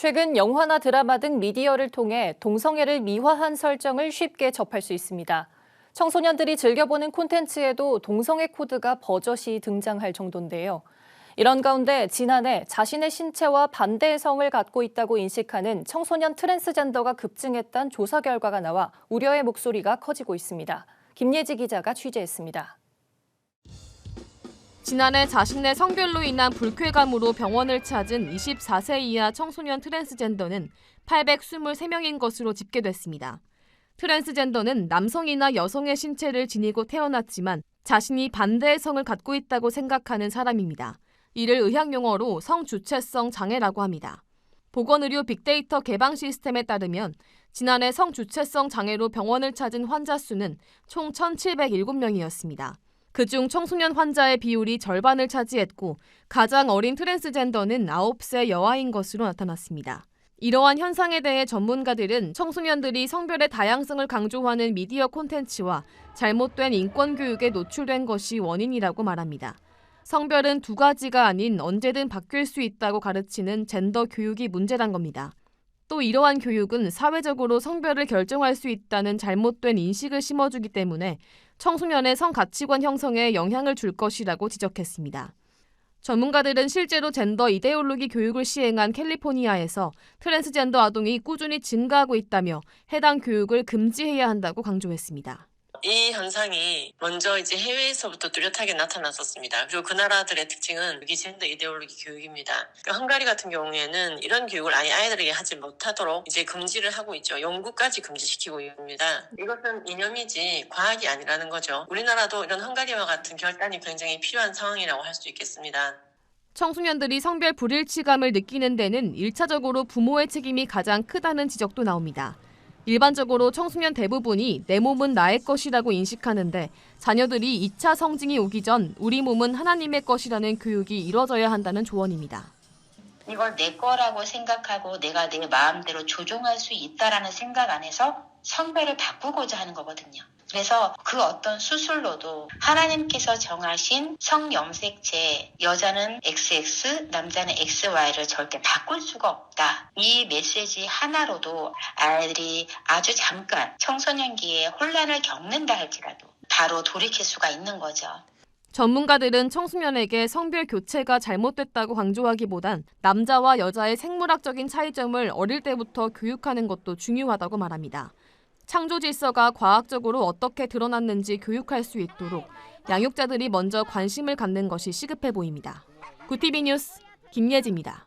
최근 영화나 드라마 등 미디어를 통해 동성애를 미화한 설정을 쉽게 접할 수 있습니다. 청소년들이 즐겨보는 콘텐츠에도 동성애 코드가 버젓이 등장할 정도인데요. 이런 가운데 지난해 자신의 신체와 반대의 성을 갖고 있다고 인식하는 청소년 트랜스젠더가 급증했다는 조사 결과가 나와 우려의 목소리가 커지고 있습니다. 김예지 기자가 취재했습니다. 지난해 자신의 성별로 인한 불쾌감으로 병원을 찾은 24세 이하 청소년 트랜스젠더는 823명인 것으로 집계됐습니다. 트랜스젠더는 남성이나 여성의 신체를 지니고 태어났지만 자신이 반대의 성을 갖고 있다고 생각하는 사람입니다. 이를 의학용어로 성주체성 장애라고 합니다. 보건의료 빅데이터 개방 시스템에 따르면 지난해 성주체성 장애로 병원을 찾은 환자 수는 총 1,707명이었습니다. 그중 청소년 환자의 비율이 절반을 차지했고 가장 어린 트랜스젠더는 9세 여아인 것으로 나타났습니다. 이러한 현상에 대해 전문가들은 청소년들이 성별의 다양성을 강조하는 미디어 콘텐츠와 잘못된 인권 교육에 노출된 것이 원인이라고 말합니다. 성별은 두 가지가 아닌 언제든 바뀔 수 있다고 가르치는 젠더 교육이 문제란 겁니다. 또 이러한 교육은 사회적으로 성별을 결정할 수 있다는 잘못된 인식을 심어주기 때문에 청소년의 성 가치관 형성에 영향을 줄 것이라고 지적했습니다. 전문가들은 실제로 젠더 이데올로기 교육을 시행한 캘리포니아에서 트랜스젠더 아동이 꾸준히 증가하고 있다며 해당 교육을 금지해야 한다고 강조했습니다. 이 현상이 먼저 해외에서부터 뚜렷하게 나타났었습니다. 그리고 그 나라들의 특징은 이 젠더 이데올로기 교육입니다. 헝가리 같은 경우에는 이런 교육을 아예 아이들에게 하지 못하도록 금지를 하고 있죠. 영국까지 금지시키고 있습니다. 이것은 이념이지 과학이 아니라는 거죠. 우리나라도 이런 헝가리와 같은 결단이 굉장히 필요한 상황이라고 할 수 있겠습니다. 청소년들이 성별 불일치감을 느끼는 데는 1차적으로 부모의 책임이 가장 크다는 지적도 나옵니다. 일반적으로 청소년 대부분이 내 몸은 나의 것이라고 인식하는데 자녀들이 2차 성징이 오기 전 우리 몸은 하나님의 것이라는 교육이 이뤄져야 한다는 조언입니다. 이걸 내 거라고 생각하고 내가 내 마음대로 조종할 수 있다라는 생각 안에서 성별을 바꾸고자 하는 거거든요. 그래서 그 어떤 수술로도 하나님께서 정하신 성염색체, 여자는 XX, 남자는 XY를 절대 바꿀 수가 없다. 이 메시지 하나로도 아이들이 아주 잠깐 청소년기에 혼란을 겪는다 할지라도 바로 돌이킬 수가 있는 거죠. 전문가들은 청소년에게 성별 교체가 잘못됐다고 강조하기보단 남자와 여자의 생물학적인 차이점을 어릴 때부터 교육하는 것도 중요하다고 말합니다. 창조 질서가 과학적으로 어떻게 드러났는지 교육할 수 있도록 양육자들이 먼저 관심을 갖는 것이 시급해 보입니다. 구티비 뉴스 김예지입니다.